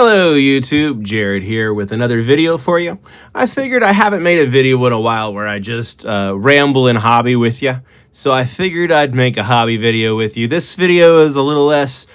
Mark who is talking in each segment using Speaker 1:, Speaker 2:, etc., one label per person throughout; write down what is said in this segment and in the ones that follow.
Speaker 1: Hello YouTube, Jared here with another video for you. I figured I haven't made a video in a while where I just ramble in hobby with you. So I figured I'd make a hobby video with you. This video is a little less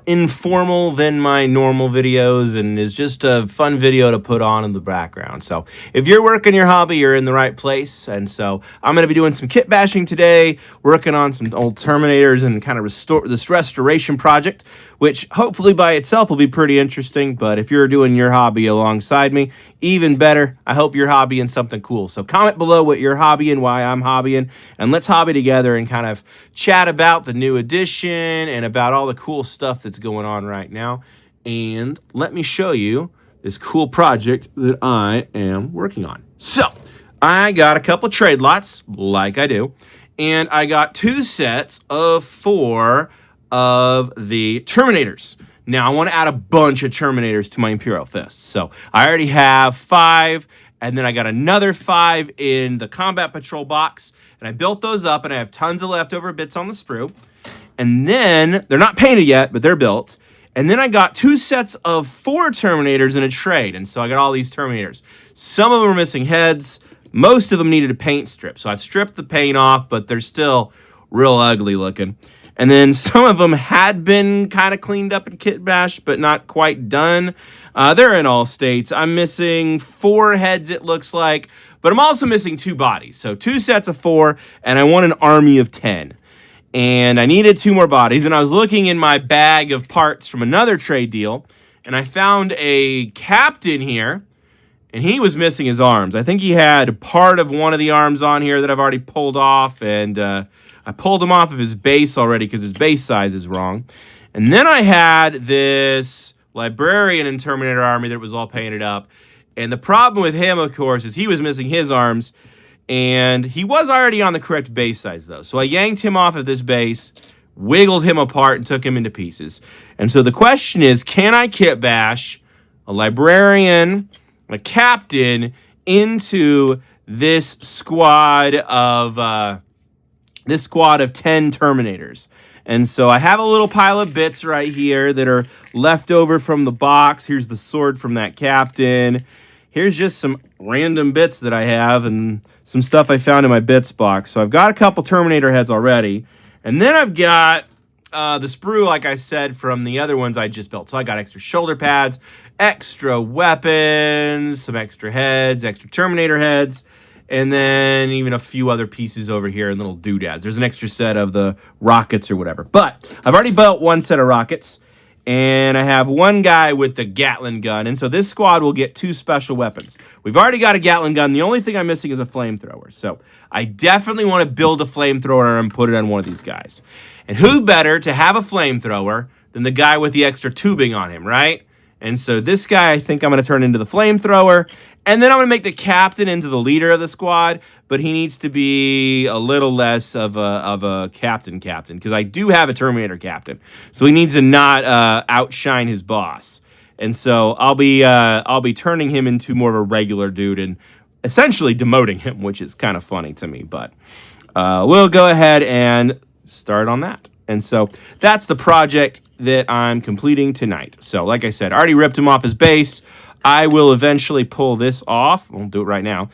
Speaker 1: informal than my normal videos and is just a fun video to put on in the background. So if you're working your hobby, you're in the right place. And so I'm going to be doing some kit bashing today, working on some old Terminators and kind of restore this restoration project, which hopefully by itself will be pretty interesting. But if you're doing your hobby alongside me, even better. I hope you're hobbying something cool. So comment below what you're hobbying, why I'm hobbying, and let's hobby together and kind of chat about the new edition and about all the cool stuff that's going on right now. And let me show you this cool project that I am working on. So I got a couple trade lots, like I do, and I got 2 sets of 4 of the Terminators. Now I want to add a bunch of Terminators to my Imperial Fists. So I already have 5, and then I got another 5 in the Combat Patrol box, and I built those up, and I have tons of leftover bits on the sprue. And then, they're not painted yet, but they're built. And then I got 2 sets of 4 Terminators in a trade, and so I got all these Terminators. Some of them are missing heads. Most of them needed a paint strip, so I've stripped the paint off, but they're still real ugly looking. And then some of them had been kind of cleaned up and kit bashed, but not quite done. They're in all states. I'm missing 4 heads, it looks like, but I'm also missing 2 bodies. So 2 sets of 4, and I want an army of 10. And I needed 2 more bodies, and I was looking in my bag of parts from another trade deal, and I found a captain here, and he was missing his arms. I think he had part of one of the arms on here that I've already pulled off, and I pulled him off of his base already because his base size is wrong. And then I had this librarian and Terminator army that was all painted up. And the problem with him, of course, is he was missing his arms. And he was already on the correct base size, though. So I yanked him off of this base, wiggled him apart, and took him into pieces. And so the question is, can I kit bash a librarian, a captain, into this squad of 10 Terminators? And so I have a little pile of bits right here that are left over from the box. Here's the sword from that captain. Here's just some random bits that I have and some stuff I found in my bits box. So I've got a couple Terminator heads already. And then I've got the sprue, like I said, from the other ones I just built. So I got extra shoulder pads, extra weapons, some extra heads, extra Terminator heads, and then even a few other pieces over here and little doodads. There's an extra set of the rockets or whatever. But I've already built 1 set of rockets, and I have 1 guy with the Gatling gun. And so this squad will get 2 special weapons. We've already got a Gatling gun. The only thing I'm missing is a flamethrower. So I definitely want to build a flamethrower and put it on one of these guys. And who better to have a flamethrower than the guy with the extra tubing on him, right? And so this guy, I think I'm going to turn into the flamethrower. And then I'm going to make the captain into the leader of the squad, but he needs to be a little less of a captain, because I do have a Terminator captain. So he needs to not outshine his boss. And so I'll be turning him into more of a regular dude and essentially demoting him, which is kind of funny to me. But we'll go ahead and start on that. And so that's the project that I'm completing tonight. So like I said, I already ripped him off his base. I will eventually pull this off. We'll do it right now.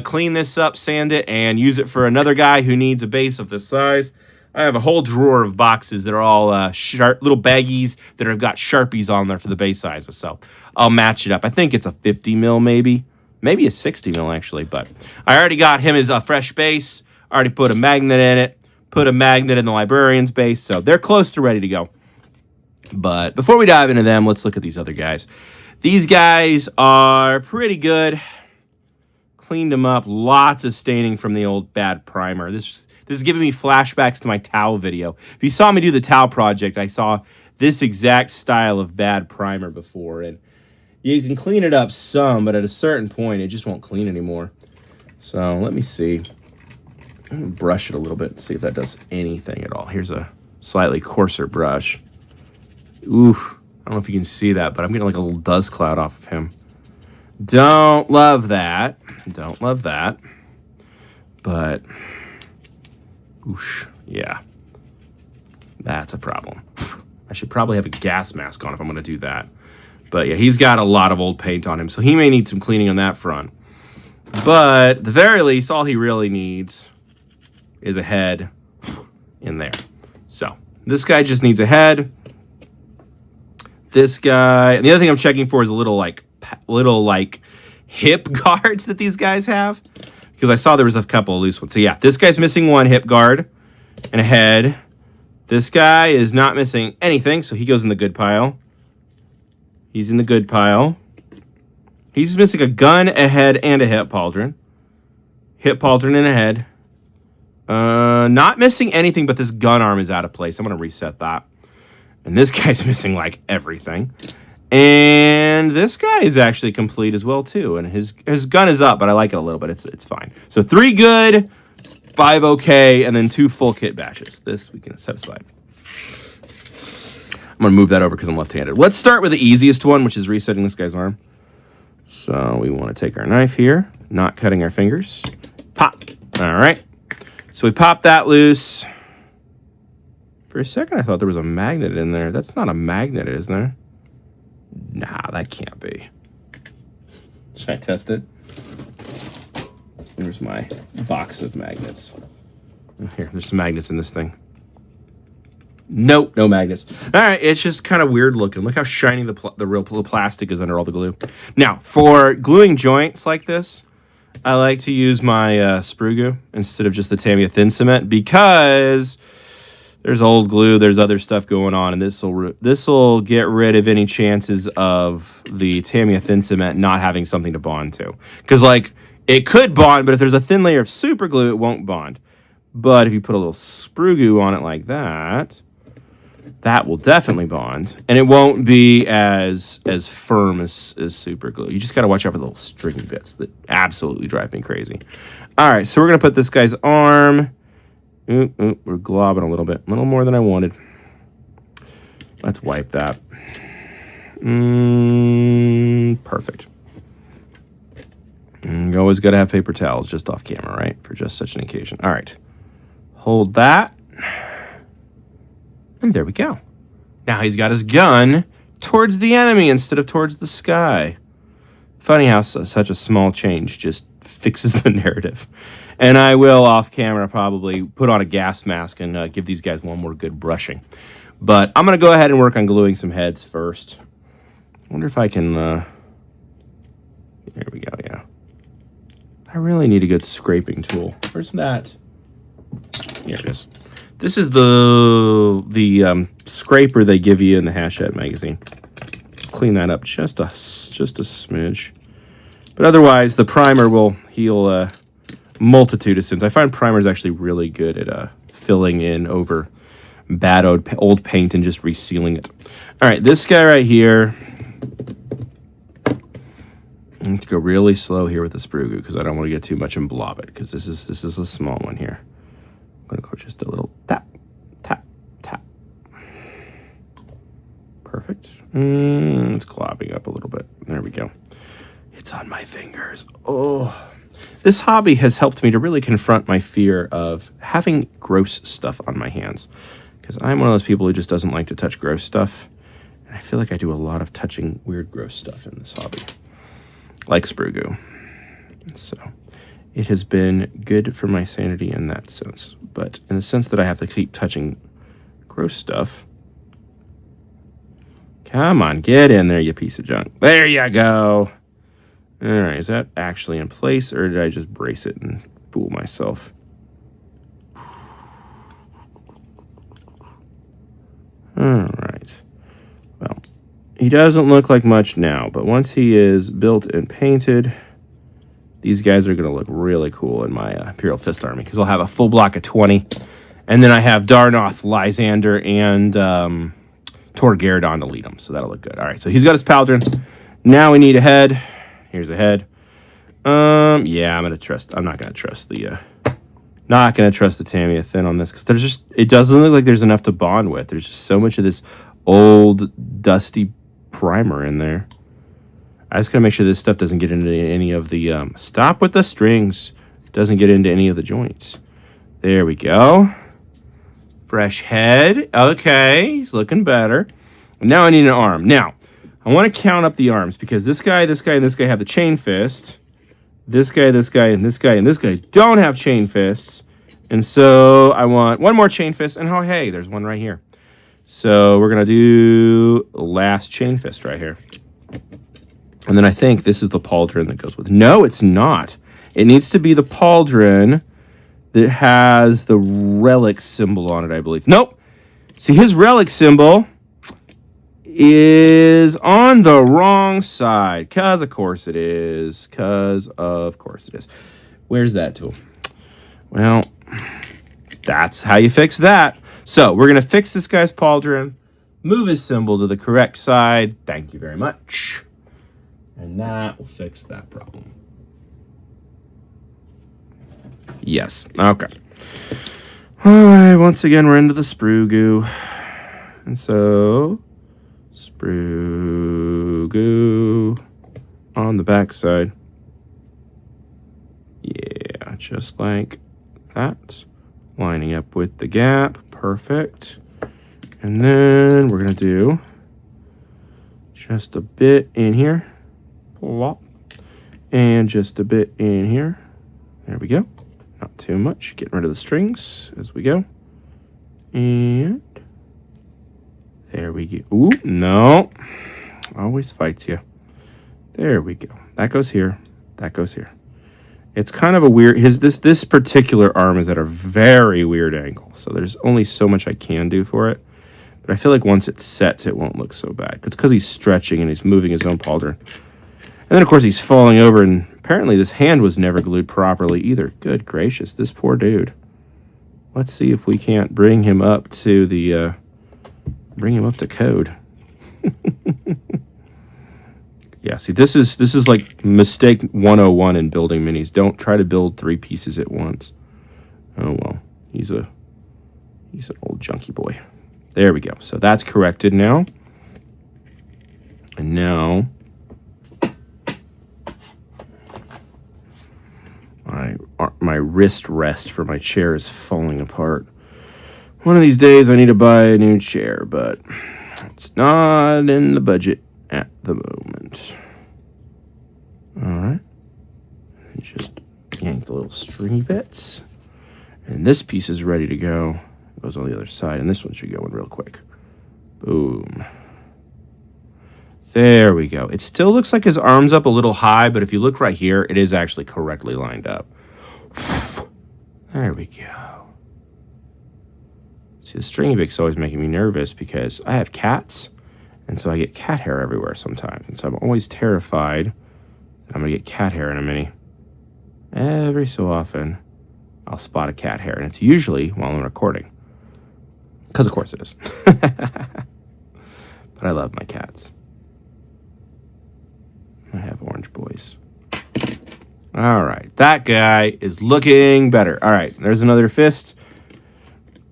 Speaker 1: Clean this up, sand it, and use it for another guy who needs a base of this size. I have a whole drawer of boxes that are all little baggies that have got Sharpies on there for the base sizes. So I'll match it up. I think it's a 50 mil maybe. Maybe a 60 mil actually. But I already got him as a fresh base. I already put a magnet in it. Put a magnet in the librarian's base. So they're close to ready to go. But before we dive into them, let's look at these other guys. These guys are pretty good. Cleaned them up. Lots of staining from the old bad primer. This is giving me flashbacks to my Tau video. If you saw me do the Tau project, I saw this exact style of bad primer before. And you can clean it up some, but at a certain point, it just won't clean anymore. So let me see. I'm going to brush it a little bit and see if that does anything at all. Here's a slightly coarser brush. Oof. I don't know if you can see that, but I'm getting like a little dust cloud off of him. Don't love that. Don't love that. But, oosh, yeah. That's a problem. I should probably have a gas mask on if I'm going to do that. But yeah, he's got a lot of old paint on him, so he may need some cleaning on that front. But at the very least, all he really needs is a head in there. So this guy just needs a head. This guy, and the other thing I'm checking for is little hip guards that these guys have, because I saw there was a couple of loose ones. So yeah, this guy's missing one hip guard and a head. This guy is not missing anything, so he goes in the good pile. He's in the good pile. He's missing a gun, a head, and a hip pauldron. Hip pauldron and a head. Not missing anything, but this gun arm is out of place. I'm going to reset that. And this guy's missing, like, everything. And this guy is actually complete as well, too. And his gun is up, but I like it a little bit. It's fine. So 3 good, 5 okay, and then 2 full kit batches. This we can set aside. I'm going to move that over because I'm left-handed. Let's start with the easiest one, which is resetting this guy's arm. So we want to take our knife here, not cutting our fingers. Pop. All right. So we pop that loose. For a second, I thought there was a magnet in there. That's not a magnet, isn't there? Nah, that can't be. Should I test it? Here's my box of magnets. Here, there's some magnets in this thing. Nope, no magnets. All right, it's just kind of weird looking. Look how shiny the real plastic is under all the glue. Now, for gluing joints like this, I like to use my sprue glue instead of just the Tamiya thin cement, because there's old glue, there's other stuff going on, and this will get rid of any chances of the Tamiya thin cement not having something to bond to. Because, like, it could bond, but if there's a thin layer of super glue, it won't bond. But if you put a little sprue glue on it like that, that will definitely bond, and it won't be as firm as super glue. You just got to watch out for the little stringy bits that absolutely drive me crazy. All right, so we're going to put this guy's arm. We're globbing a little more than I wanted. Let's wipe that. Perfect. You always got to have paper towels just off camera, right? For just such an occasion. All right. Hold that. And there we go. Now he's got his gun towards the enemy instead of towards the sky. Funny how such a small change just fixes the narrative. And I will, off camera, probably put on a gas mask and give these guys one more good brushing. But I'm going to go ahead and work on gluing some heads first. I wonder if I can... There we go, yeah. I really need a good scraping tool. Where's that? Here it is. This is the scraper they give you in the Hachette magazine. Let's clean that up just a smidge. But otherwise, the primer will heal a multitude of sins. I find primer is actually really good at filling in over bad old paint and just resealing it. All right, this guy right here. I need to go really slow here with the sprue glue because I don't want to get too much and blob it, because this is a small one here. I'm going to go just a little tap, tap, tap. Perfect. It's clobbing up a little bit. There we go. It's on my fingers. Oh, this hobby has helped me to really confront my fear of having gross stuff on my hands, because I'm one of those people who just doesn't like to touch gross stuff. And I feel like I do a lot of touching weird, gross stuff in this hobby, like sprue glue. So it has been good for my sanity in that sense. But in the sense that I have to keep touching gross stuff. Come on, get in there, you piece of junk. There you go. All right, is that actually in place, or did I just brace it and fool myself? All right. Well, he doesn't look like much now, but once he is built and painted, these guys are going to look really cool in my Imperial Fist Army, because I'll have a full block of 20. And then I have Darnoth, Lysander, and Torgaradon to lead them, so that'll look good. All right, so he's got his Pauldron. Now we need a head. Here's a head. Yeah, I'm not going to trust the Tamiya thin on this, because it doesn't look like there's enough to bond with. There's just so much of this old, dusty primer in there. I just gotta make sure this stuff doesn't get into any of the, stop with the strings. Doesn't get into any of the joints. There we go. Fresh head. Okay, he's looking better. Now I need an arm. Now, I want to count up the arms because this guy, and this guy have the chain fist. This guy, and this guy, and this guy don't have chain fists. And so I want one more chain fist. And oh, hey, there's one right here. So we're going to do last chain fist right here. And then I think this is the pauldron that goes with. No, it's not. It needs to be the pauldron that has the relic symbol on it, I believe. Nope. See, his relic symbol is on the wrong side. Because, of course, it is. Where's that tool? Well, that's how you fix that. So, we're going to fix this guy's pauldron, move his symbol to the correct side. Thank you very much. And that will fix that problem. Yes. Okay. All right. Once again, we're into the sprue goo. And so, sprue goo on the back side. Yeah, just like that. Lining up with the gap. Perfect. And then we're going to do just a bit in here. Plop. And just a bit in here. There we go. Not too much. Getting rid of the strings as we go. And there we go. Ooh, no. Always fights you. There we go. That goes here. That goes here. It's kind of a weird... This particular arm is at a very weird angle. So there's only so much I can do for it. But I feel like once it sets, it won't look so bad. It's because he's stretching and he's moving his own pauldron. And then, of course, he's falling over, and apparently this hand was never glued properly either. Good gracious, this poor dude. Let's see if we can't bring him up to the... bring him up to code. Yeah, see, this is like mistake 101 in building minis. Don't try to build 3 pieces at once. Oh, well, he's an old junkie boy. There we go. So that's corrected now. And now... My wrist rest for my chair is falling apart. One of these days I need to buy a new chair, but it's not in the budget at the moment. Alright. Just yank the little stringy bits. And this piece is ready to go. It goes on the other side, and this one should go in real quick. Boom. There we go. It still looks like his arm's up a little high, but if you look right here, it is actually correctly lined up. There we go. See, the stringy bit's always making me nervous because I have cats, and so I get cat hair everywhere sometimes. And so I'm always terrified that I'm going to get cat hair in a mini. Every so often, I'll spot a cat hair, and it's usually while I'm recording. Because, of course, it is. But I love my cats. I have orange boys. All right. That guy is looking better. All right. There's another fist.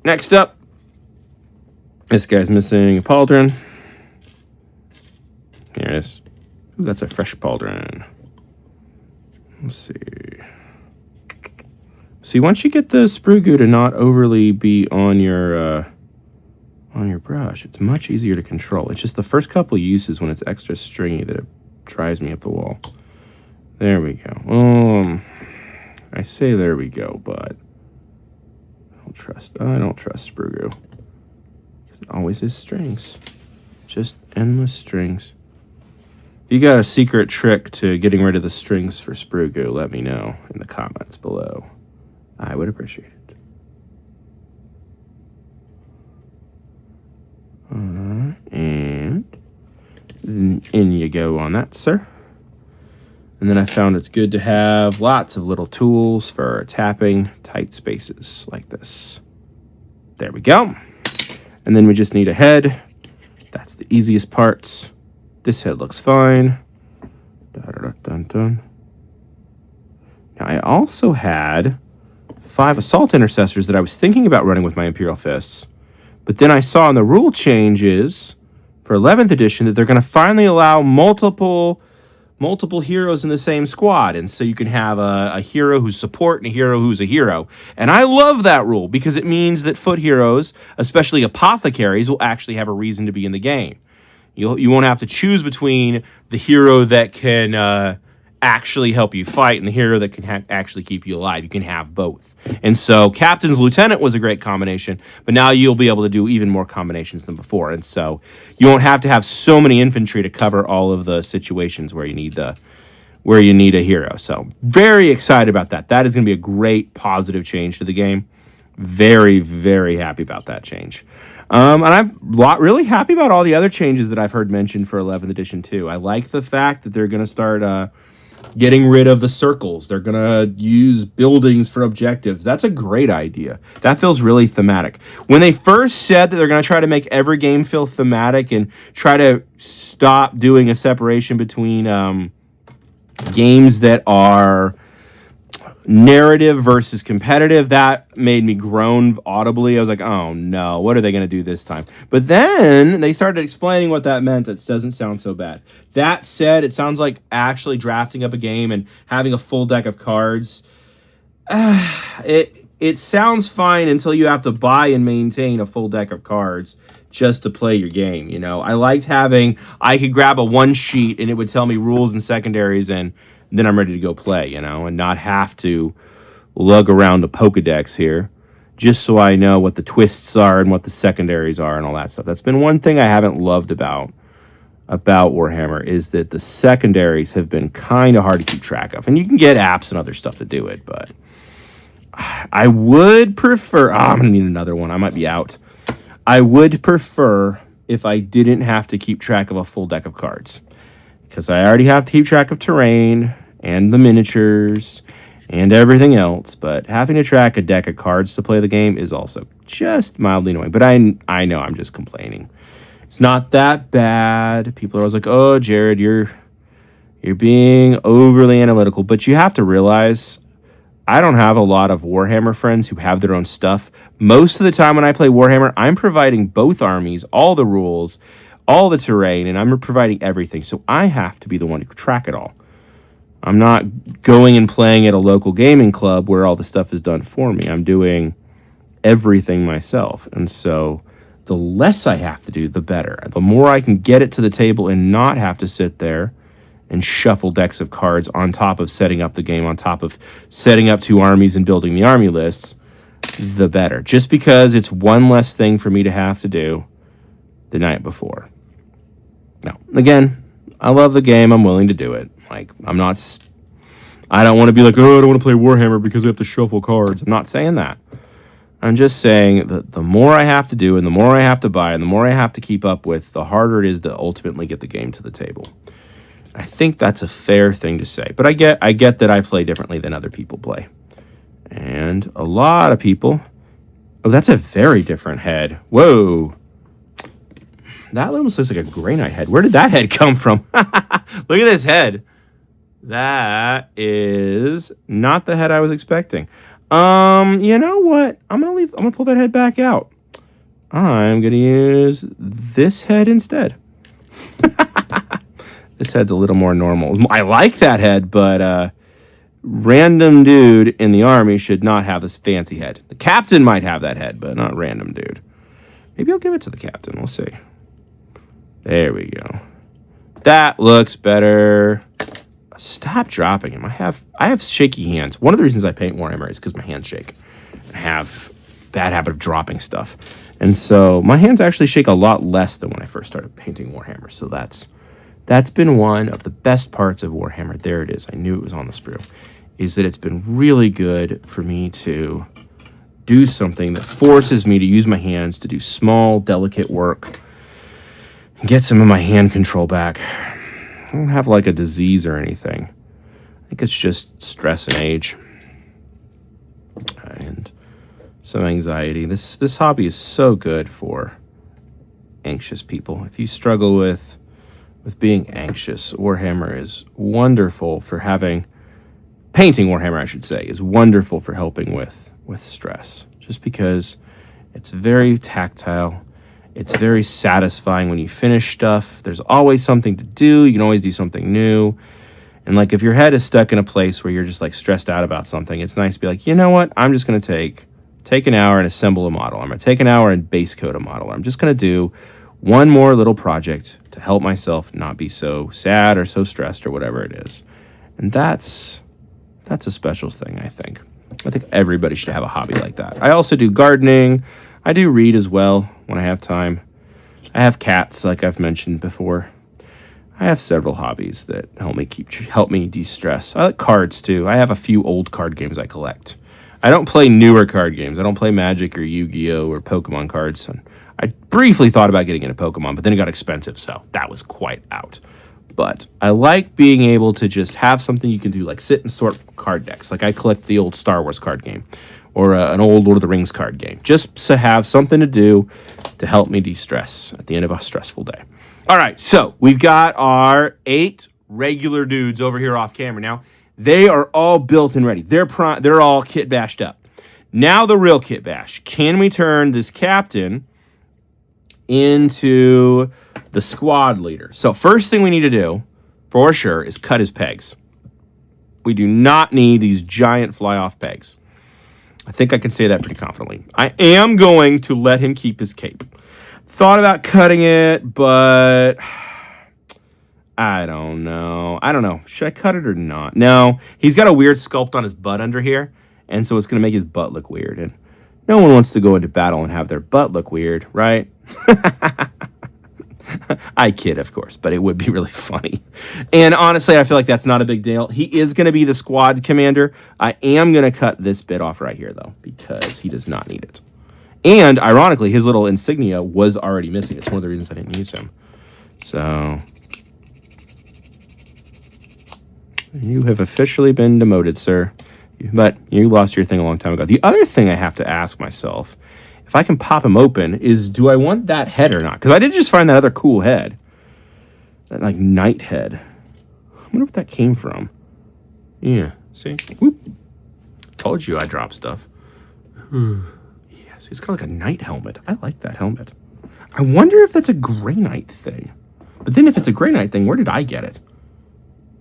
Speaker 1: Next up, this guy's missing a pauldron. Here it is. Ooh, that's a fresh pauldron. Let's see. See, once you get the sprue goo to not overly be on your brush, it's much easier to control. It's just the first couple uses when it's extra stringy that it drives me up the wall. There we go. I say there we go, but I don't trust sprue goo. It always is strings. Just endless strings. If you got a secret trick to getting rid of the strings for sprue goo, let me know in the comments below. I would appreciate it. And in you go on that, sir. And then I found it's good to have lots of little tools for tapping tight spaces like this. There we go. And then we just need a head. That's the easiest parts. This head looks fine. Dun. Now I also had 5 assault intercessors that I was thinking about running with my Imperial Fists. But then I saw in the rule changes for 11th edition that they're going to finally allow multiple heroes in the same squad. And so you can have a hero who's support and a hero who's a hero. And I love that rule because it means that foot heroes, especially apothecaries, will actually have a reason to be in the game. You won't have to choose between the hero that can actually help you fight and the hero that can actually keep you alive. You can have both. And so Captain's Lieutenant was a great combination, but now you'll be able to do even more combinations than before. And so you won't have to have so many infantry to cover all of the situations where you need a hero. So very excited about that. That is going to be a great positive change to the game. Very, very happy about that change. And I'm really happy about all the other changes that I've heard mentioned for 11th edition too. I like the fact that they're going to start getting rid of the circles. They're going to use buildings for objectives. That's a great idea. That feels really thematic. When they first said that they're going to try to make every game feel thematic and try to stop doing a separation between games that are narrative versus competitive, that made me groan audibly. I was like, oh no, what are they going to do this time? But then they started explaining what that meant. It doesn't sound so bad. That said, it sounds like actually drafting up a game and having a full deck of cards. It sounds fine until you have to buy and maintain a full deck of cards just to play your game. You know, I liked I could grab a one sheet and it would tell me rules and secondaries, and then I'm ready to go play, you know, and not have to lug around a Pokedex here just so I know what the twists are and what the secondaries are and all that stuff. That's been one thing I haven't loved about Warhammer, is that the secondaries have been kind of hard to keep track of. And you can get apps and other stuff to do it, but I would prefer... I'm going to need another one. I might be out. I would prefer if I didn't have to keep track of a full deck of cards, because I already have to keep track of terrain and the miniatures and everything else, but having to track a deck of cards to play the game is also just mildly annoying. But I know I'm just complaining. It's not that bad. People are always like, oh, Jared, you're being overly analytical. But you have to realize I don't have a lot of Warhammer friends who have their own stuff. Most of the time when I play Warhammer, I'm providing both armies, all the rules, all the terrain, and I'm providing everything. So I have to be the one to track it all. I'm not going and playing at a local gaming club where all the stuff is done for me. I'm doing everything myself. And so the less I have to do, the better. The more I can get it to the table and not have to sit there and shuffle decks of cards on top of setting up the game, on top of setting up two armies and building the army lists, the better. Just because it's one less thing for me to have to do the night before. Now, again, I love the game. I'm willing to do it. Like, I don't want to be like, oh, I don't want to play Warhammer because I have to shuffle cards. I'm not saying that. I'm just saying that the more I have to do and the more I have to buy and the more I have to keep up with, the harder it is to ultimately get the game to the table. I think that's a fair thing to say. But I get that I play differently than other people play. And a lot of people... Oh, that's a very different head. Whoa. That almost looks like a Grey Knight head. Where did that head come from? Look at this head. That is not the head I was expecting. You know what? I'm gonna pull that head back out. I'm gonna use this head instead. This head's a little more normal. I like that head, but random dude in the army should not have this fancy head. The captain might have that head, but not random dude. Maybe I'll give it to the captain. We'll see. There we go. That looks better. Stop dropping him. I have shaky hands. One of the reasons I paint Warhammer is because my hands shake. I have bad habit of dropping stuff. And so my hands actually shake a lot less than when I first started painting Warhammer. So that's been one of the best parts of Warhammer. There it is. I knew it was on the sprue. Is that it's been really good for me to do something that forces me to use my hands to do small, delicate work and get some of my hand control back. I don't have like a disease or anything. I think it's just stress and age and some anxiety. This hobby is so good for anxious people. If you struggle with being anxious, Warhammer is wonderful for painting Warhammer, I should say, is wonderful for helping with stress. Just because it's very tactile. It's very satisfying when you finish stuff. There's always something to do. You can always do something new. And like if your head is stuck in a place where you're just like stressed out about something, it's nice to be like, you know what? I'm just going to take an hour and assemble a model. I'm going to take an hour and base code a model. I'm just going to do one more little project to help myself not be so sad or so stressed or whatever it is. And that's a special thing, I think. I think everybody should have a hobby like that. I also do gardening. I do read as well when I have time. I have cats, like I've mentioned before. I have several hobbies that help me de-stress. I like cards too. I have a few old card games I collect. I don't play newer card games. I don't play Magic or Yu-Gi-Oh or Pokemon cards. And I briefly thought about getting into Pokemon, but then it got expensive, so that was quite out. But I like being able to just have something you can do, like sit and sort card decks. Like I collect the old Star Wars card game or an old Lord of the Rings card game, just to have something to do to help me de-stress at the end of a stressful day. All right, so we've got our 8 regular dudes over here off camera. Now, they are all built and ready. They're all kit bashed up. Now the real kit bash. Can we turn this captain into the squad leader? So first thing we need to do, for sure, is cut his pegs. We do not need these giant fly-off pegs. I think I can say that pretty confidently. I am going to let him keep his cape. Thought about cutting it, but I don't know. Should I cut it or not? No, he's got a weird sculpt on his butt under here, and so it's going to make his butt look weird. And no one wants to go into battle and have their butt look weird, right? I kid, of course, but it would be really funny. And honestly, I feel like that's not a big deal. He is going to be the squad commander. I am going to cut this bit off right here, though, because he does not need it. And, ironically, his little insignia was already missing. It's one of the reasons I didn't use him. So, you have officially been demoted, sir. But you lost your thing a long time ago. The other thing I have to ask myself, if I can pop him open, is do I want that head or not? Because I did just find that other cool head. That, like, knight head. I wonder what that came from. Yeah, see? Whoop. Told you I drop stuff. Yes, it's got like a knight helmet. I like that helmet. I wonder if that's a Grey Knight thing. But then if it's a Grey Knight thing, where did I get it?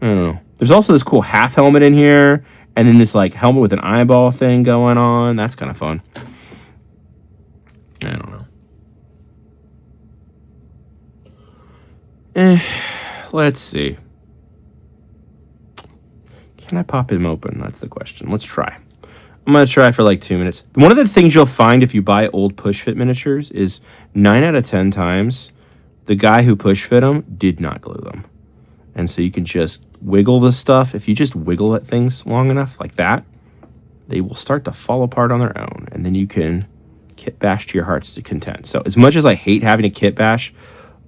Speaker 1: I don't know. There's also this cool half helmet in here. And then this like helmet with an eyeball thing going on. That's kind of fun. I don't know. Let's see. Can I pop him open? That's the question. Let's try. I'm going to try for like 2 minutes. One of the things you'll find if you buy old push fit miniatures is 9 out of 10 times the guy who push fit them did not glue them. And so you can just wiggle the stuff. If you just wiggle at things long enough like that, they will start to fall apart on their own. And then you can kit bash to your heart's content. So as much as I hate having to kit bash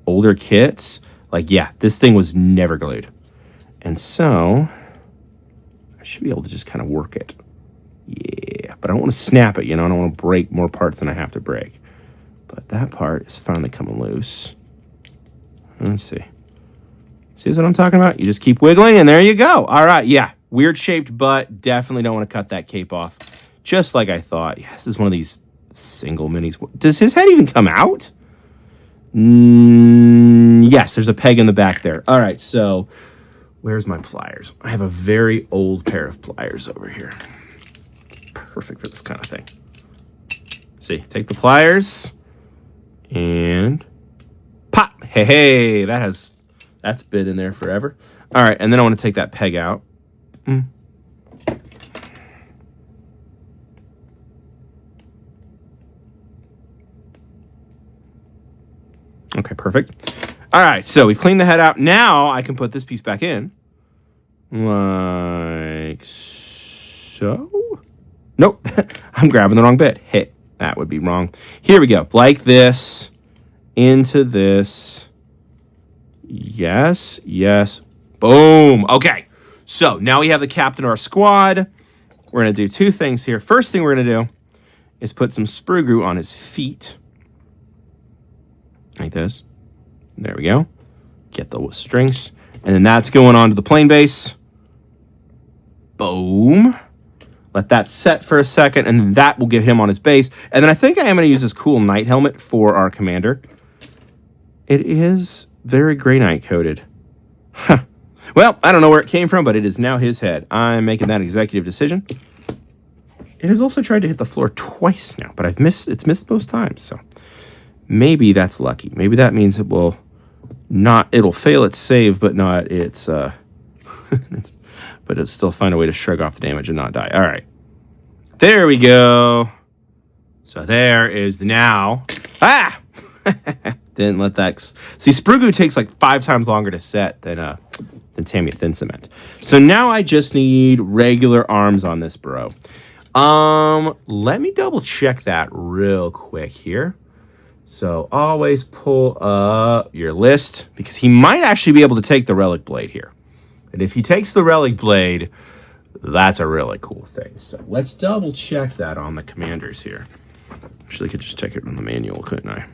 Speaker 1: older kits, like, yeah, this thing was never glued. And so I should be able to just kind of work it. Yeah, but I don't want to snap it, you know. I don't want to break more parts than I have to break. But that part is finally coming loose. Let's see. See what I'm talking about? You just keep wiggling, and there you go. All right, yeah. Weird shaped butt. Definitely don't want to cut that cape off. Just like I thought. Yeah, this is one of these single minis. Does his head even come out? Yes, there's a peg in the back there. All right, so where's my pliers? I have a very old pair of pliers over here. Perfect for this kind of thing. See, take the pliers and pop. Hey, that's been in there forever. All right, and then I want to take that peg out. Okay, perfect. All right, so we've cleaned the head out. Now I can put this piece back in. Like so. Nope, I'm grabbing the wrong bit. Hey, that would be wrong. Here we go. Like this. Into this. Yes, yes. Boom. Okay, so now we have the captain of our squad. We're going to do 2 things here. First thing we're going to do is put some sprue glue on his feet. Like this. There we go. Get the strings. And then that's going on to the plane base. Boom. Let that set for a second, and then that will get him on his base. And then I think I am going to use this cool knight helmet for our commander. It is very Grey Knight coated. Huh. Well, I don't know where it came from, but it is now his head. I'm making that executive decision. It has also tried to hit the floor twice now, but it's missed both times. So Maybe that's lucky. Maybe that means it will not, it'll fail its save, but not its, but it'll still find a way to shrug off the damage and not die. All right. There we go. So there is the now. Ah! Didn't let that... See, Sprue Goo takes like 5 times longer to set than Tamiya Thin Cement. So now I just need regular arms on this bro. Let me double check that real quick here. So always pull up your list, because he might actually be able to take the Relic Blade here. And if he takes the Relic Blade, that's a really cool thing. So let's double check that on the commanders here. Actually, I could just check it on the manual, couldn't I?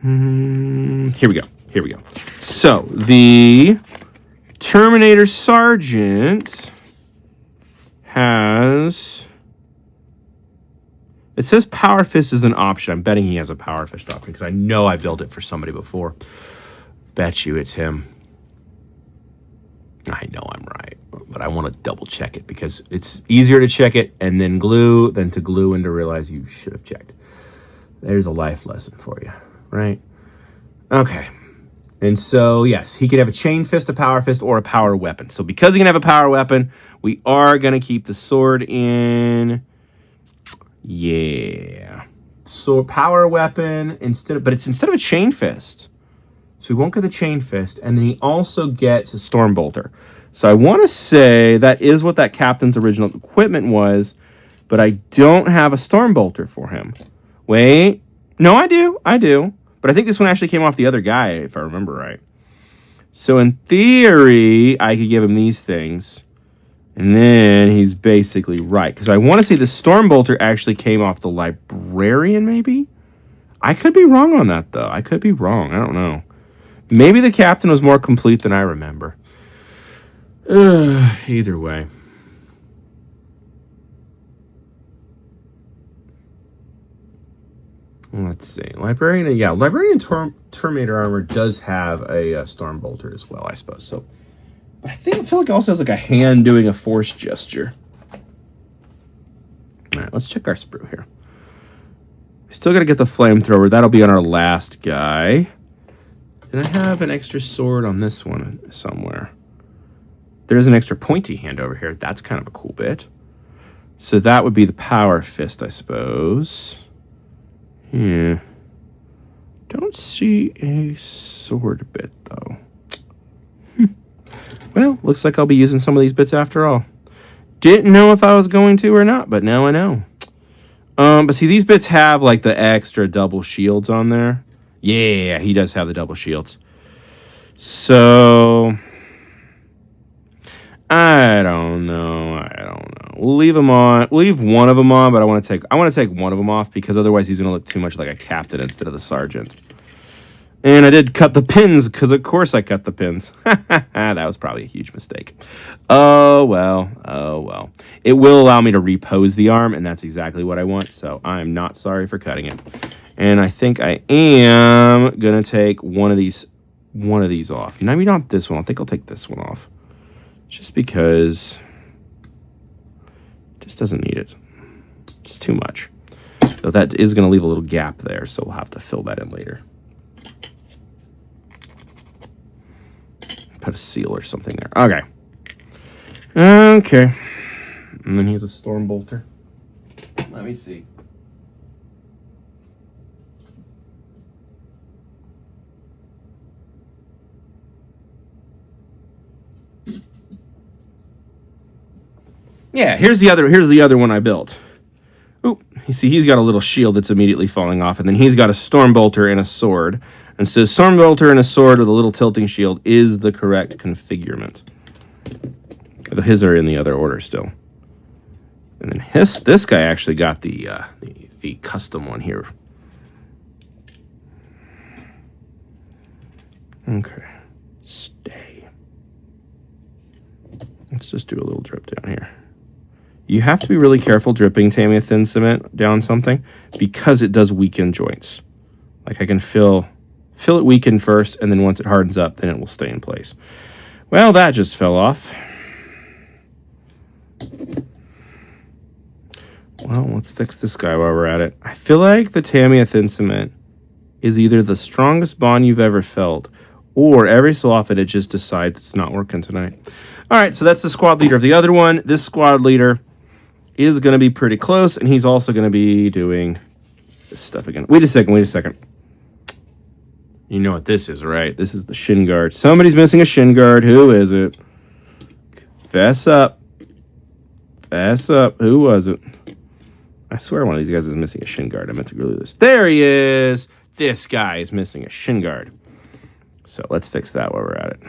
Speaker 1: Here we go. Here we go. So the Terminator Sergeant has... It says Power Fist is an option. I'm betting he has a Power Fist option because I know I built it for somebody before. Bet you it's him. I know I'm right, but I want to double check it because it's easier to check it and then glue than to glue and to realize you should have checked. There's a life lesson for you, right? Okay. And so, yes, he can have a Chain Fist, a Power Fist, or a Power Weapon. So because he can have a Power Weapon, we are going to keep the sword in. Yeah. So Power Weapon, but it's instead of a Chain Fist. So we won't get the Chain Fist. And then he also gets a Storm Bolter. So I want to say that is what that captain's original equipment was, but I don't have a Storm Bolter for him. Wait. No, I do. I do. But I think this one actually came off the other guy, if I remember right. So in theory, I could give him these things. And then he's basically right. Because I want to say the Storm Bolter actually came off the Librarian, maybe? I could be wrong on that, though. I could be wrong. I don't know. Maybe the captain was more complete than I remember. Either way. Let's see. Librarian, yeah. Librarian Terminator armor does have a Storm Bolter as well, I suppose. So, but I feel like it also has like a hand doing a force gesture. All right, let's check our sprue here. We still got to get the flamethrower. That'll be on our last guy. And I have an extra sword on this one somewhere. There's an extra pointy hand over here. That's kind of a cool bit. So that would be the Power Fist, I suppose. Yeah. Don't see a sword bit, though. Well, looks like I'll be using some of these bits after all. Didn't know if I was going to or not, but now I know. But see, these bits have, like, the extra double shields on there. Yeah, he does have the double shields. So... I don't know. We'll leave them on. We'll leave one of them on, but I want to take one of them off because otherwise he's going to look too much like a captain instead of the sergeant. And I did cut the pins because of course I cut the pins. That was probably a huge mistake. Oh well. Oh well. It will allow me to repose the arm, and that's exactly what I want. So I'm not sorry for cutting it. And I think I am gonna take one of these off. Maybe not this one. I think I'll take this one off. Just because it just doesn't need it. It's too much. So that is going to leave a little gap there, so we'll have to fill that in later. Put a seal or something there. Okay. Okay. And then he has a Storm Bolter. Let me see. Yeah, here's the other one I built. Oop, you see he's got a little shield that's immediately falling off, and then he's got a Storm Bolter and a sword. And so Storm Bolter and a sword with a little tilting shield is the correct configurement. His are in the other order still. And then this guy actually got the custom one here. Okay. Stay. Let's just do a little drip down here. You have to be really careful dripping Tamiya Thin Cement down something because it does weaken joints. Like I can feel it weaken first, and then once it hardens up, then it will stay in place. Well, that just fell off. Well, let's fix this guy while we're at it. I feel like the Tamiya Thin Cement is either the strongest bond you've ever felt, or every so often it just decides it's not working tonight. All right, so that's the squad leader of the other one. This squad leader is going to be pretty close, and he's also going to be doing this stuff again. Wait a second. You know what this is, right? This is the shin guard. Somebody's missing a shin guard. Who is it? Fess up. Who was it? I swear one of these guys is missing a shin guard. I meant to glue this. There he is. This guy is missing a shin guard. So let's fix that while we're at it.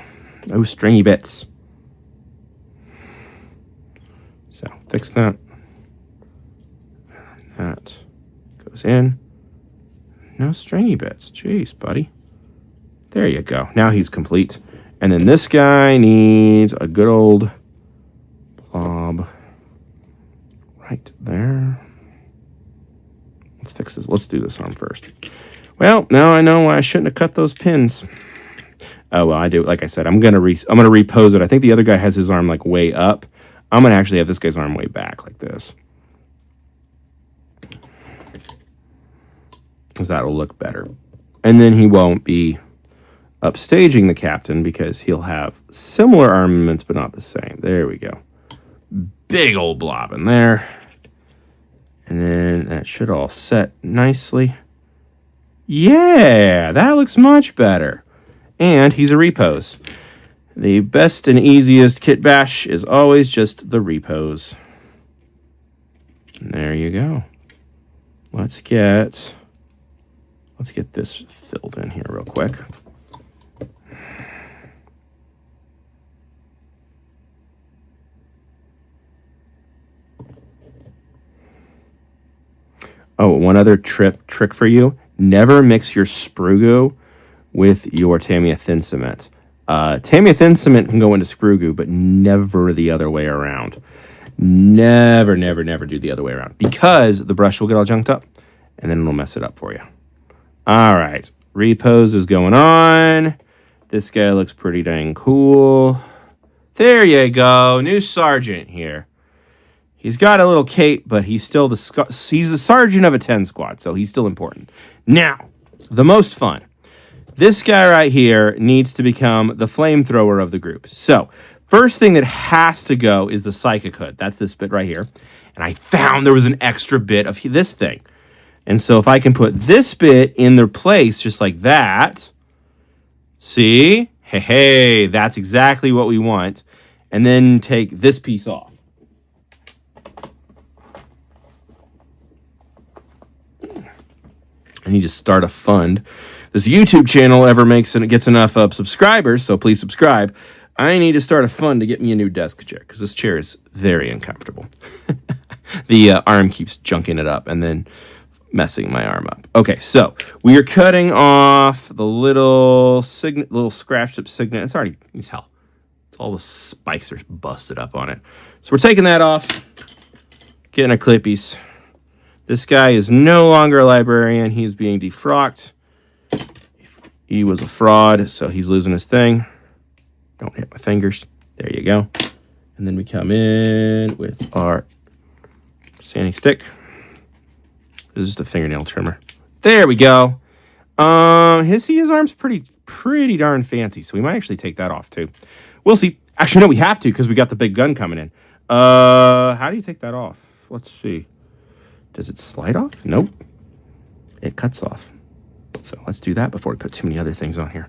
Speaker 1: Oh, stringy bits. So fix that. That goes in. No stringy bits. Jeez, buddy. There you go. Now he's complete. And then this guy needs a good old blob right there. Let's fix this. Let's do this arm first. Well, now I know why I shouldn't have cut those pins. Oh, well, I do. Like I said, I'm gonna repose it. I think the other guy has his arm like way up. I'm gonna actually have this guy's arm way back like this, because that'll look better. And then he won't be upstaging the captain because he'll have similar armaments but not the same. There we go. Big old blob in there. And then that should all set nicely. Yeah, that looks much better. And he's a repose. The best and easiest kit bash is always just the repose. And there you go. Let's get this filled in here real quick. Oh, one other trick for you. Never mix your sprue goo with your Tamiya Thin Cement. Tamiya Thin Cement can go into sprue goo, but never the other way around. Never do the other way around, because the brush will get all junked up, and then it'll mess it up for you. All right, repose is going on. This guy looks pretty dang cool. There you go, new sergeant here. He's got a little cape, but he's still he's the sergeant of a 10 squad, so he's still important. Now, the most fun. This guy right here needs to become the flamethrower of the group. So, first thing that has to go is the psychic hood. That's this bit right here. And I found there was an extra bit of this thing. And so if I can put this bit in their place just like that, see? Hey, that's exactly what we want. And then take this piece off. I need to start a fund. This YouTube channel ever gets enough subscribers, so please subscribe. I need to start a fund to get me a new desk chair, because this chair is very uncomfortable. The arm keeps junking it up and then messing my arm up. Okay, so we are cutting off the little scratched up signet. It's already, it's hell. It's all the spikes are busted up on it. So we're taking that off, getting a clippies. This guy is no longer a librarian. He's being defrocked. He was a fraud, so he's losing his thing. Don't hit my fingers. There you go. And then we come in with our sanding stick. This is just a fingernail trimmer. There we go. His arm's pretty darn fancy, so we might actually take that off too. We'll see. Actually, no, we have to, because we got the big gun coming in. How do you take that off? Let's see. Does it slide off? Nope. It cuts off. So let's do that before we put too many other things on here.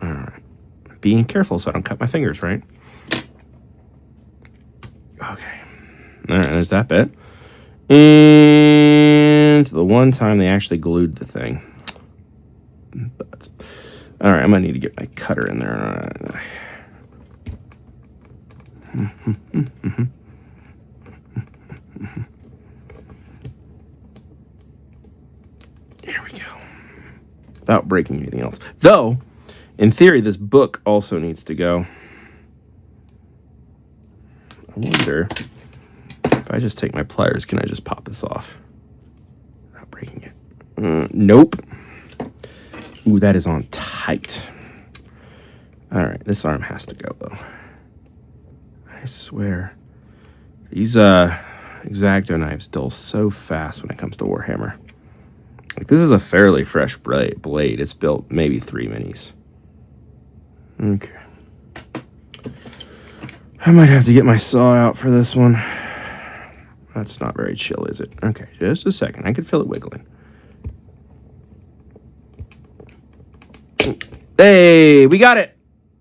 Speaker 1: All right. Being careful so I don't cut my fingers, right? Okay. All right, there's that bit. And the one time they actually glued the thing. But, all right, I'm going to need to get my cutter in there. There we go. Without breaking anything else. Though, in theory, this book also needs to go. I wonder if I just take my pliers, can I just pop this off without breaking it? Nope. Ooh, that is on tight. All right, this arm has to go, though. I swear. These X-Acto knives dull so fast when it comes to Warhammer. Like, this is a fairly fresh blade. It's built maybe 3 minis. Okay. I might have to get my saw out for this one. That's not very chill, is it? Okay, just a second. I can feel it wiggling. Hey, we got it.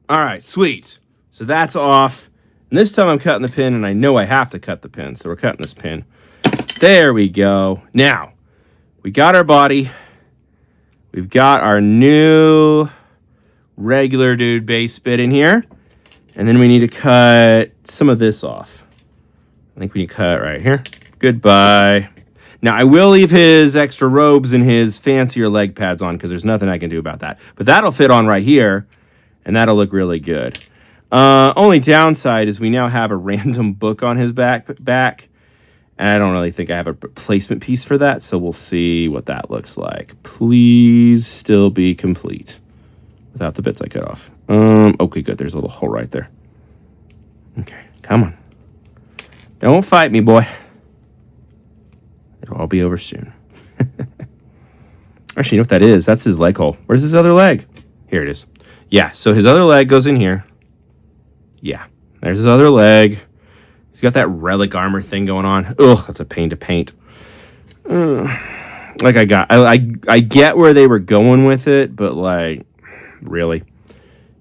Speaker 1: All right, sweet. So that's off. And this time I'm cutting the pin, and I know I have to cut the pin, so we're cutting this pin. There we go. Now, we got our body. We've got our new regular dude base bit in here. And then we need to cut some of this off. I think we need to cut right here. Goodbye. Now, I will leave his extra robes and his fancier leg pads on because there's nothing I can do about that. But that'll fit on right here, and that'll look really good. Only downside is we now have a random book on his back, and I don't really think I have a replacement piece for that, so we'll see what that looks like. Please still be complete without the bits I cut off. Okay, good. There's a little hole right there. Okay, come on. Don't fight me, boy. It'll all be over soon. Actually, you know what that is? That's his leg hole. Where's his other leg? Here it is. Yeah, so his other leg goes in here. Yeah, there's his other leg. He's got that relic armor thing going on. Ugh, that's a pain to paint. Like I get where they were going with it, but like, really,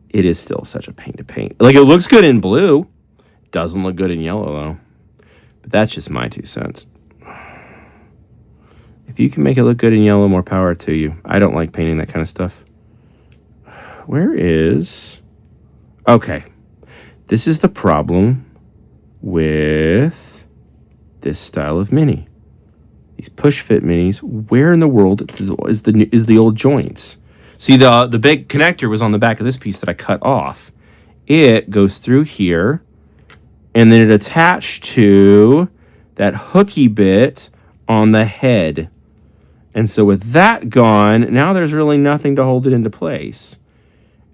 Speaker 1: it is still such a pain to paint. Like, it looks good in blue. Doesn't look good in yellow, though. But that's just my 2 cents. If you can make it look good in yellow, more power to you. I don't like painting that kind of stuff. Where is... Okay. This is the problem with this style of mini. These push-fit minis. Where in the world is the old joints? See, the big connector was on the back of this piece that I cut off. It goes through here, and then it attached to that hooky bit on the head. And so with that gone, now there's really nothing to hold it into place.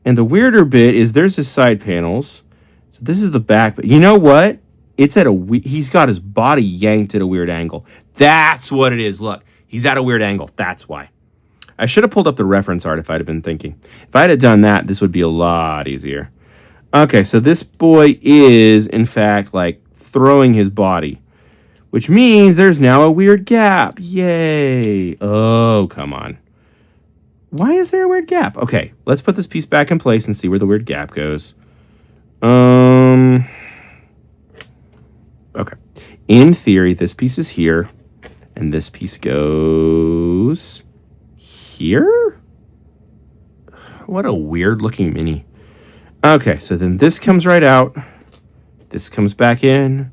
Speaker 1: And the weirder bit is there's his side panels. So this is the back, but you know what? It's at he's got his body yanked at a weird angle. That's what it is. Look, he's at a weird angle. That's why. I should have pulled up the reference art if I'd have been thinking. If I had done that, this would be a lot easier. Okay, so this boy is, in fact, like throwing his body, which means there's now a weird gap. Yay. Oh, come on. Why is there a weird gap? Okay, let's put this piece back in place and see where the weird gap goes. Okay. In theory, this piece is here, and this piece goes here? What a weird-looking mini. Okay, so then this comes right out. This comes back in.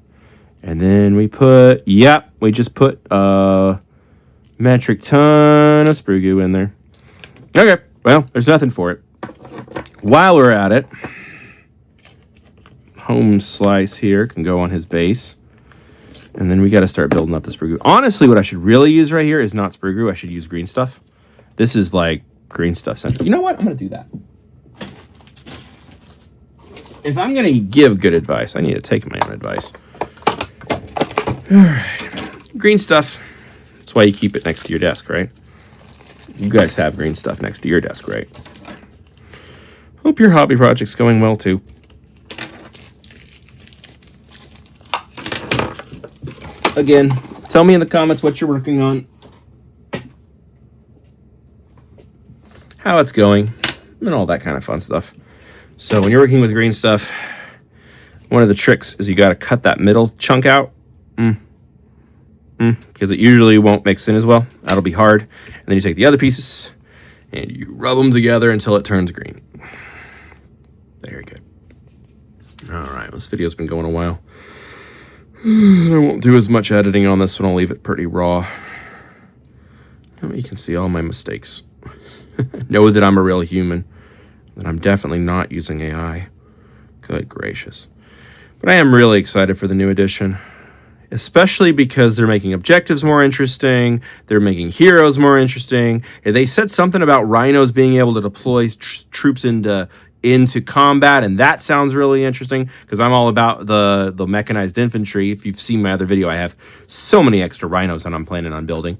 Speaker 1: And then we put... Yep, we just put a metric ton of sprue goo in there. Okay, well, there's nothing for it. While we're at it, home slice here can go on his base. And then we got to start building up the sprue goo. Honestly, what I should really use right here is not sprue goo. I should use green stuff. This is like green stuff. You know what? I'm going to do that. If I'm going to give good advice, I need to take my own advice. All right. Green stuff. That's why you keep it next to your desk, right? You guys have green stuff next to your desk, right? Hope your hobby project's going well, too. Again, tell me in the comments what you're working on, how it's going, and all that kind of fun stuff. So when you're working with green stuff, one of the tricks is you got to cut that middle chunk out. Because it usually won't mix in as well. That'll be hard. And then you take the other pieces and you rub them together until it turns green. Very good. All right, this video's been going a while. I won't do as much editing on this one. I'll leave it pretty raw. You can see all my mistakes. Know that I'm a real human. That I'm definitely not using AI. Good gracious. But I am really excited for the new edition. Especially because they're making objectives more interesting. They're making heroes more interesting. They said something about rhinos being able to deploy troops into into combat, and that sounds really interesting because I'm all about the mechanized infantry. If you've seen my other video, I have so many extra rhinos that I'm planning on building.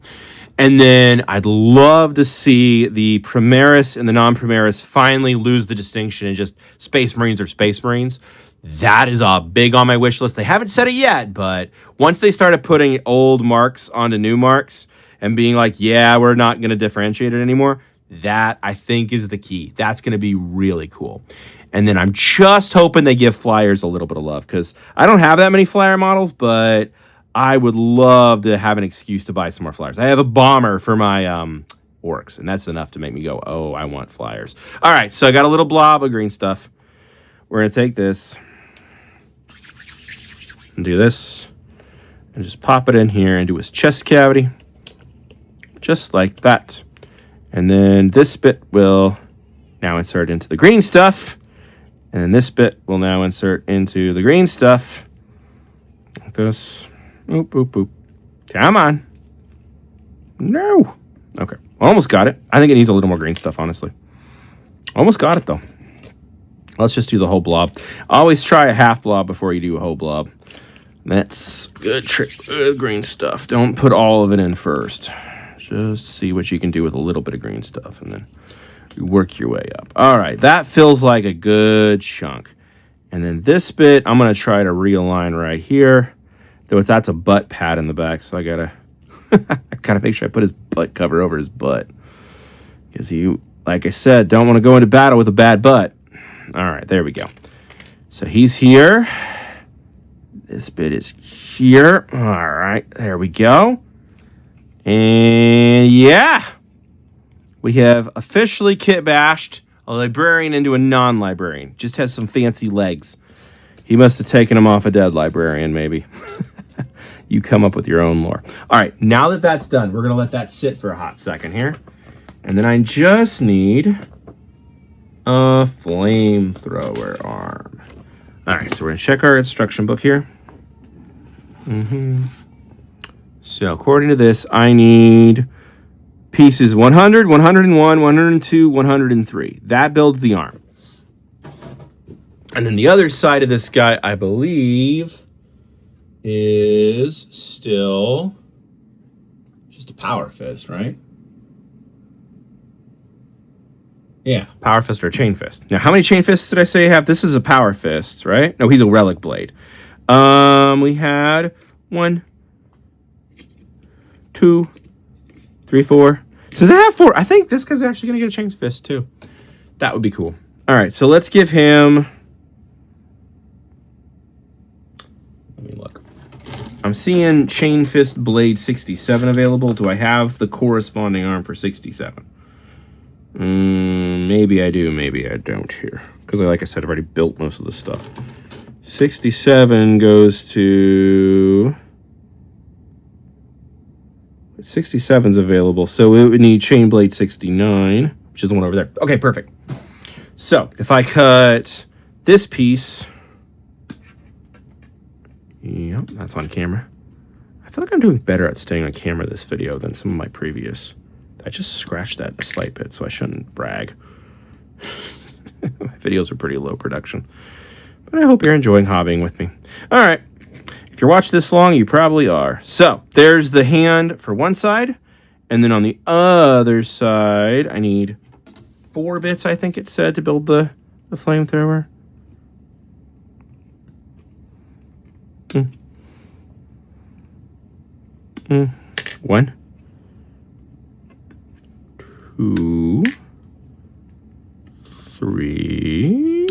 Speaker 1: And then I'd love to see the Primaris and the non-Primaris finally lose the distinction and just Space Marines or Space Marines. That is big on my wish list. They haven't said it yet, but once they started putting old marks onto new marks and being like, yeah, we're not going to differentiate it anymore, that, I think, is the key. That's going to be really cool. And then I'm just hoping they give flyers a little bit of love, because I don't have that many flyer models, but I would love to have an excuse to buy some more flyers. I have a bomber for my orcs, and that's enough to make me go, oh, I want flyers. All right, so I got a little blob of green stuff. We're going to take this and do this and just pop it in here and do his chest cavity, just like that. And then this bit will now insert into the green stuff. And then this bit will now insert into the green stuff. Like this. Boop, boop, boop. Come on. No. Okay. Almost got it. I think it needs a little more green stuff, honestly. Almost got it, though. Let's just do the whole blob. Always try a half blob before you do a whole blob. That's good trick. Green stuff. Don't put all of it in first. Just see what you can do with a little bit of green stuff, and then you work your way up. All right, that feels like a good chunk. And then this bit, I'm going to try to realign right here. Though that's a butt pad in the back, so I got to I gotta make sure I put his butt cover over his butt. Because you, like I said, don't want to go into battle with a bad butt. All right, there we go. So he's here. This bit is here. All right, there we go. And yeah, we have officially kit bashed a librarian into a non-librarian. Just has some fancy legs. He must have taken him off a dead librarian, maybe. You come up with your own lore. All right, now that that's done, we're going to let that sit for a hot second here. And then I just need a flamethrower arm. All right, so we're going to check our instruction book here. So according to this, I need pieces 100, 101, 102, 103. That builds the arm. And then the other side of this guy, I believe, is still just a power fist, right? Yeah, power fist or chain fist. Now, how many chain fists did I say I have? This is a power fist, right? No, he's a relic blade. We had 1, 2, 3, 4. Since I have 4, I think this guy's actually going to get a chain fist too. That would be cool. All right, so let's give him... Let me look. I'm seeing chain fist blade 67 available. Do I have the corresponding arm for 67? Maybe I do, maybe I don't here. Because like I said, I've already built most of the stuff. 67 goes to... 67's available, so it would need chain blade 69, which is the one over there. Okay, perfect. So if I cut this piece... Yep, that's on camera. I feel like I'm doing better at staying on camera this video than some of my previous... I just scratched that a slight bit, so I shouldn't brag. My videos are pretty low production. But I hope you're enjoying hobbying with me. All right. If you're watching this long, you probably are. So there's the hand for one side. And then on the other side, I need 4 bits, I think it said, to build the flamethrower. 1, 2, 3,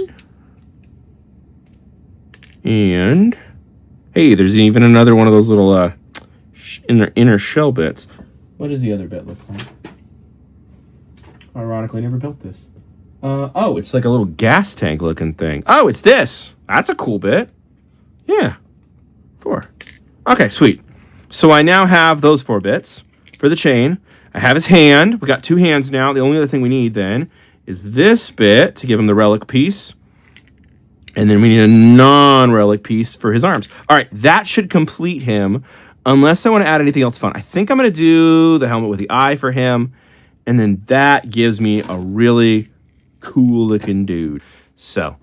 Speaker 1: and hey, there's even another one of those little inner shell bits. What does the other bit look like? Ironically, I never built this. Oh, it's like a little gas tank looking thing. Oh, it's this. That's a cool bit. Yeah, 4. Okay, sweet. So I now have those 4 bits for the chain. I have his hand. We got 2 hands now. The only other thing we need then is this bit to give him the relic piece. And then we need a non-relic piece for his arms. All right, that should complete him, unless I want to add anything else fun. I think I'm going to do the helmet with the eye for him, and then that gives me a really cool looking dude. So,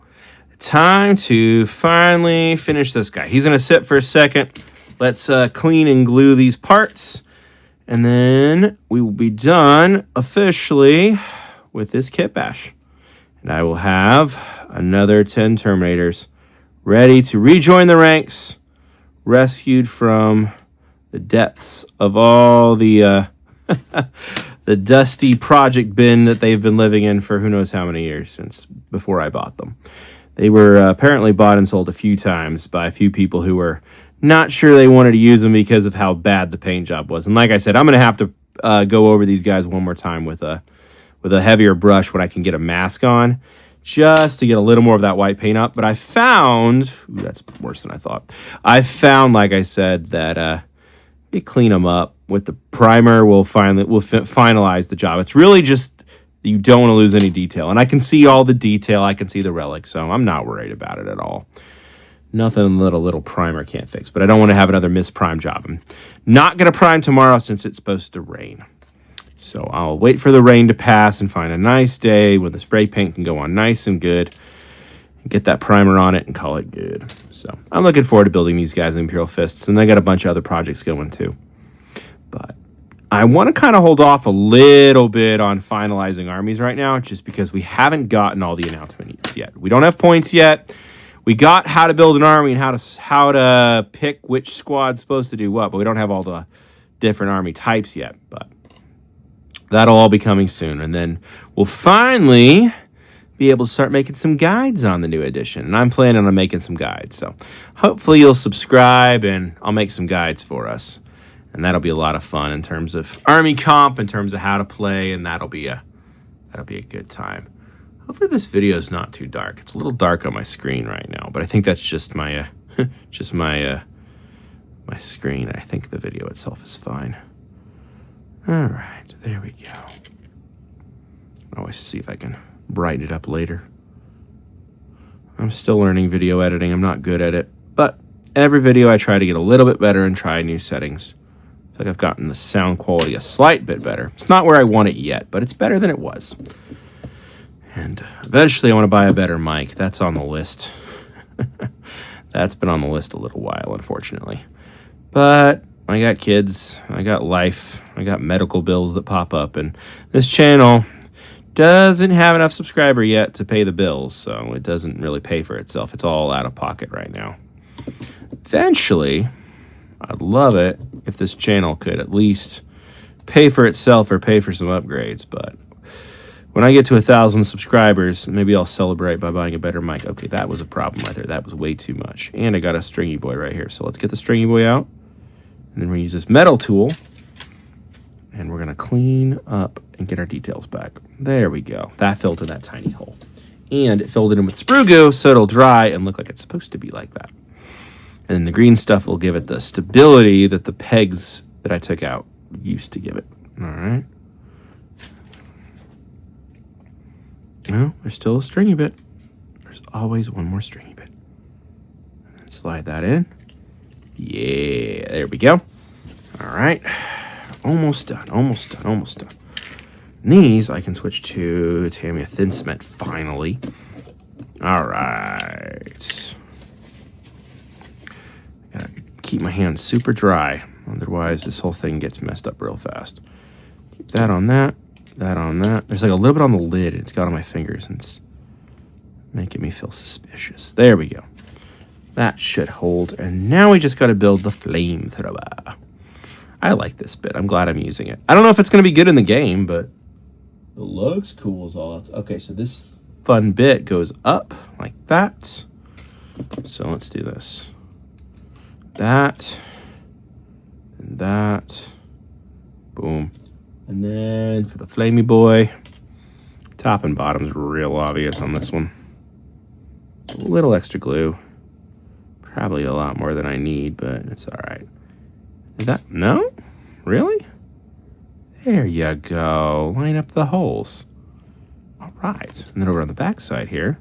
Speaker 1: time to finally finish this guy. He's going to sit for a second. Let's clean and glue these parts. And then we will be done officially with this kit bash. And I will have another 10 Terminators ready to rejoin the ranks, rescued from the depths of all the the dusty project bin that they've been living in for who knows how many years since before I bought them. They were apparently bought and sold a few times by a few people who were not sure they wanted to use them because of how bad the paint job was. And like I said, I'm going to have to go over these guys one more time with a heavier brush when I can get a mask on, just to get a little more of that white paint up. But I found, ooh, that's worse than I thought. I found, like I said, that you clean them up with the primer will finalize the job. It's really just you don't want to lose any detail. And I can see all the detail. I can see the relic, so I'm not worried about it at all. Nothing that a little primer can't fix. But I don't want to have another misprime job. I'm not going to prime tomorrow since it's supposed to rain. So I'll wait for the rain to pass and find a nice day when the spray paint can go on nice and good. And get that primer on it and call it good. So I'm looking forward to building these guys in Imperial Fists. And I got a bunch of other projects going too. But I want to kind of hold off a little bit on finalizing armies right now, just because we haven't gotten all the announcements yet. We don't have points yet. We got how to build an army and how to pick which squad's supposed to do what, but we don't have all the different army types yet. But that'll all be coming soon. And then we'll finally be able to start making some guides on the new edition. And I'm planning on making some guides. So hopefully you'll subscribe and I'll make some guides for us. And that'll be a lot of fun in terms of army comp, in terms of how to play, and that'll be a good time. Hopefully this video is not too dark. It's a little dark on my screen right now, but I think that's just my my screen. I think the video itself is fine. All right, there we go. I'll always see if I can brighten it up later. I'm still learning video editing. I'm not good at it, but every video I try to get a little bit better and try new settings. I feel like I've gotten the sound quality a slight bit better. It's not where I want it yet, but it's better than it was. And eventually I want to buy a better mic. That's on the list. That's been on the list a little while, unfortunately. But I got kids, I got life, I got medical bills that pop up, and this channel doesn't have enough subscriber yet to pay the bills, so it doesn't really pay for itself. It's all out of pocket right now. Eventually, I'd love it if this channel could at least pay for itself or pay for some upgrades, but when I get to 1,000 subscribers, maybe I'll celebrate by buying a better mic. Okay, that was a problem right there. That was way too much. And I got a stringy boy right here. So let's get the stringy boy out. And then we're going to use this metal tool. And we're going to clean up and get our details back. There we go. That filled in that tiny hole. And it filled it in with sprue goo so it'll dry and look like it's supposed to be like that. And then the green stuff will give it the stability that the pegs that I took out used to give it. All right. Well, there's still a stringy bit. There's always one more stringy bit. And slide that in. Yeah, there we go. All right. Almost done, almost done, almost done. And these I can switch to Tamiya Thin Cement finally. All right. Gotta keep my hands super dry. Otherwise, this whole thing gets messed up real fast. Keep that on that. That on that. There's like a little bit on the lid. It's got on my fingers and it's making me feel suspicious. There we go. That should hold. And now we just got to build the flamethrower. I like this bit. I'm glad I'm using it. I don't know if it's going to be good in the game, but it looks cool as all. Okay, so this fun bit goes up like that. So let's do this. That. And that. Boom. And then for the flamey boy, top and bottom's real obvious on this one. A little extra glue. Probably a lot more than I need, but it's all right. Is that, no? Really? There you go. Line up the holes. All right. And then over on the back side here,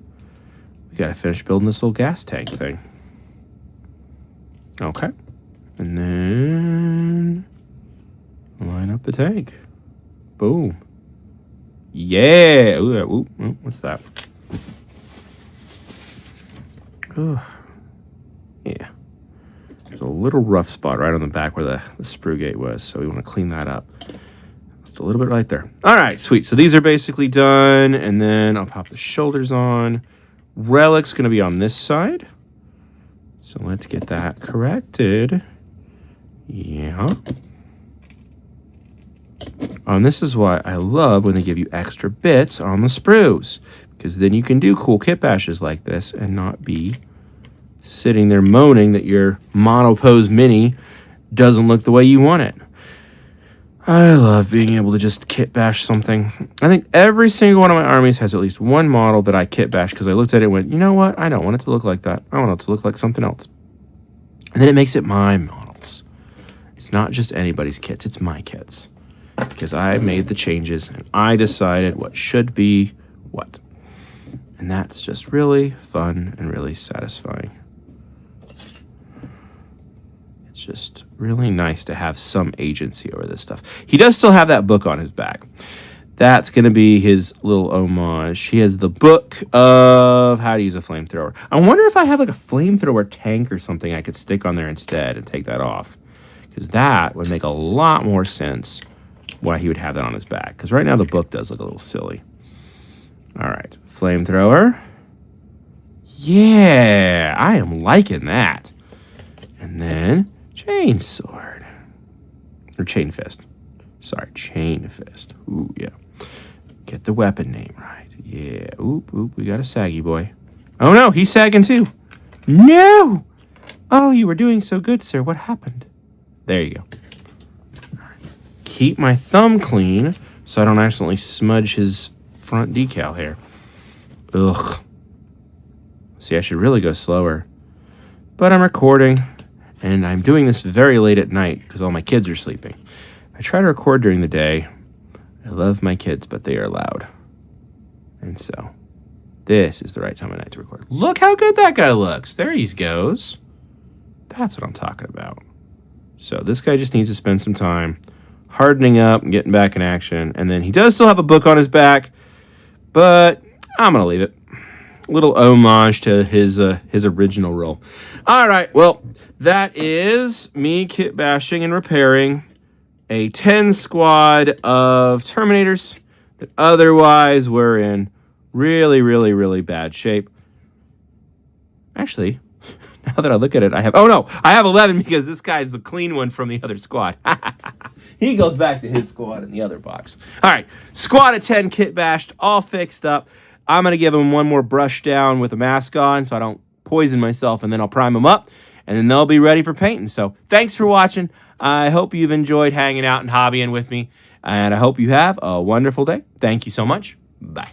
Speaker 1: we got to finish building this little gas tank thing. Okay. And then line up the tank. Boom. Yeah. Ooh, what's that? Ooh. Yeah. There's a little rough spot right on the back where the sprue gate was, so we want to clean that up. Just a little bit right there. All right, sweet. So these are basically done, and then I'll pop the shoulders on. Relic's going to be on this side. So let's get that corrected. Yeah. And this is why I love when they give you extra bits on the sprues, because then you can do cool kit bashes like this and not be sitting there moaning that your monopose mini doesn't look the way you want it. I love being able to just kit bash something. I think every single one of my armies has at least one model that I kit bash because I looked at it and went, you know what? I don't want it to look like that. I want it to look like something else. And then it makes it my models. It's not just anybody's kits. It's my kits. Because I made the changes and I decided what should be what. And that's just really fun and really satisfying. It's just really nice to have some agency over this stuff. He does still have that book on his back. That's going to be his little homage. He has the book of how to use a flamethrower. I wonder if I have like a flamethrower tank or something I could stick on there instead and take that off. Because that would make a lot more sense why he would have that on his back. Because right now the book does look a little silly. All right, flamethrower. Yeah, I am liking that. And then chain sword. Or chain fist. Sorry, chain fist. Ooh, yeah. Get the weapon name right. Yeah. Oop, we got a saggy boy. Oh no, he's sagging too. No! Oh, you were doing so good, sir. What happened? There you go. Keep my thumb clean so I don't accidentally smudge his front decal here. Ugh. See, I should really go slower. But I'm recording, and I'm doing this very late at night because all my kids are sleeping. I try to record during the day. I love my kids, but they are loud. And so, this is the right time of night to record. Look how good that guy looks. There he goes. That's what I'm talking about. So this guy just needs to spend some time hardening up and getting back in action. And then he does still have a book on his back, but I'm going to leave it. A little homage to his original role. All right, well, that is me kit bashing and repairing a 10 squad of Terminators that otherwise were in really, really, really bad shape. Actually, now that I look at it, I have 11 because this guy's the clean one from the other squad. He goes back to his squad in the other box. All right, squad of 10 kit bashed, all fixed up. I'm going to give him one more brush down with a mask on so I don't poison myself, and then I'll prime them up, and then they'll be ready for painting. So thanks for watching. I hope you've enjoyed hanging out and hobbying with me, and I hope you have a wonderful day. Thank you so much. Bye.